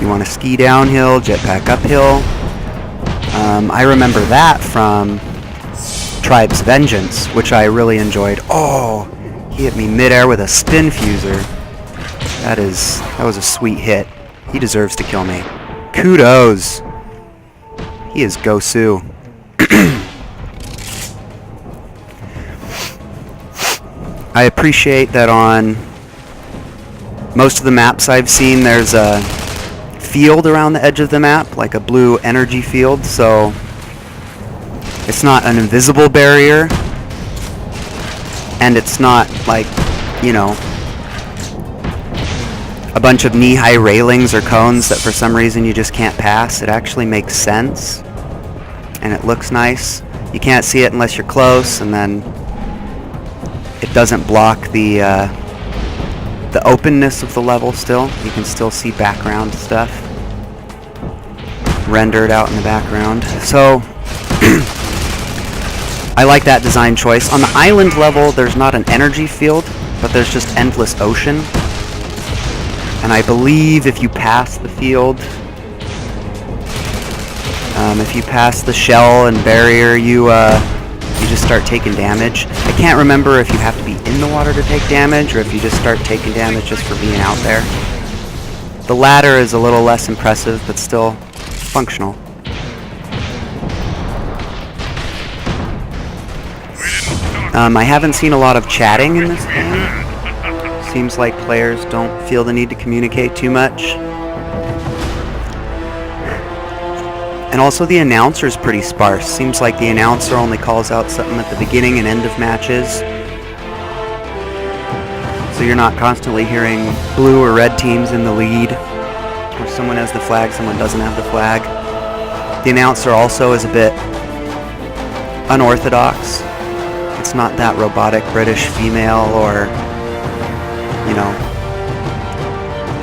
you want to ski downhill, jetpack uphill. I remember that from Tribe's Vengeance, which I really enjoyed. Oh, he hit me midair with a spin fuser. That was a sweet hit. He deserves to kill me. Kudos. He is Gosu. I appreciate that on most of the maps I've seen, there's a field around the edge of the map, like a blue energy field, so it's not an invisible barrier, and it's not like, you know, a bunch of knee-high railings or cones that for some reason you just can't pass. It actually makes sense, and it looks nice. You can't see it unless you're close, and then it doesn't block the openness of the level still. You can still see background stuff rendered out in the background. So I like that design choice. On the island level, there's not an energy field, but there's just endless ocean. And I believe if you pass the field, if you pass the shell and barrier, you just start taking damage. I can't remember if you have to be in the water to take damage, or if you just start taking damage just for being out there. The latter is a little less impressive, but still functional. I haven't seen a lot of chatting in this game. Seems like players don't feel the need to communicate too much. And also the announcer is pretty sparse. Seems like the announcer only calls out something at the beginning and end of matches. So you're not constantly hearing blue or red teams in the lead, or someone has the flag, someone doesn't have the flag. The announcer also is a bit unorthodox. It's not that robotic British female or, you know,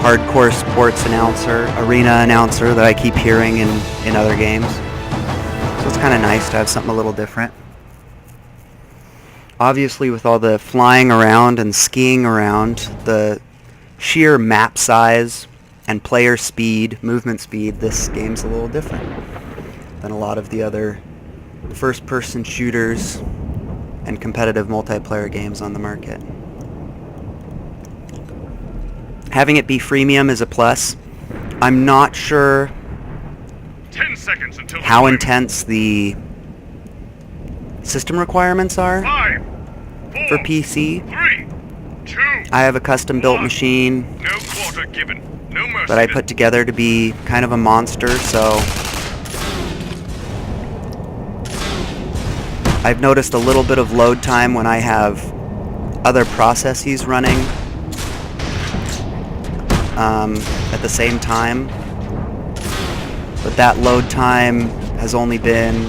hardcore sports announcer, arena announcer that I keep hearing in other games. So it's kind of nice to have something a little different. Obviously, with all the flying around and skiing around, the sheer map size and player speed, movement speed, this game's a little different than a lot of the other first-person shooters and competitive multiplayer games on the market. Having it be freemium is a plus. I'm not sure 10 seconds until how intense the system requirements are 5, 4, for PC. 3, 2, I have a custom-built 1. machine No quarter given. No mercy. that I put together to be kind of a monster, so I've noticed a little bit of load time when I have other processes running at the same time, but that load time has only been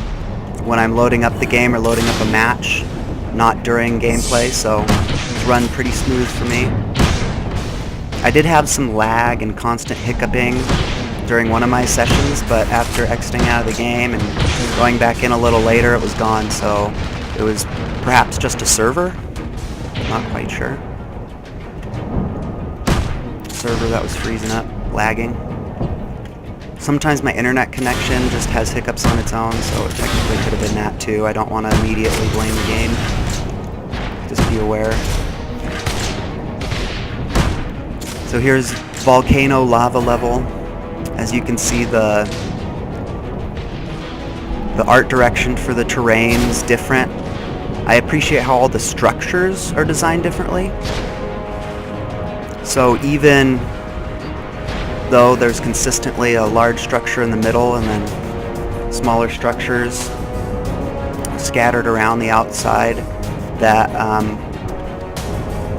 when I'm loading up the game or loading up a match, not during gameplay, so it's run pretty smooth for me. I did have some lag and constant hiccuping during one of my sessions, but after exiting out of the game and going back in a little later, it was gone, so it was perhaps just a server, not quite sure. Server that was freezing up, lagging. Sometimes my internet connection just has hiccups on its own, so it technically could have been that too. I don't want to immediately blame the game. Just be aware. So here's volcano lava level. As you can see, the art direction for the terrain is different. I appreciate how all the structures are designed differently. So even though there's consistently a large structure in the middle and then smaller structures scattered around the outside, that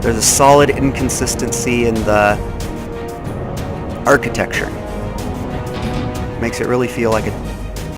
there's a solid inconsistency in the architecture. Makes it really feel like a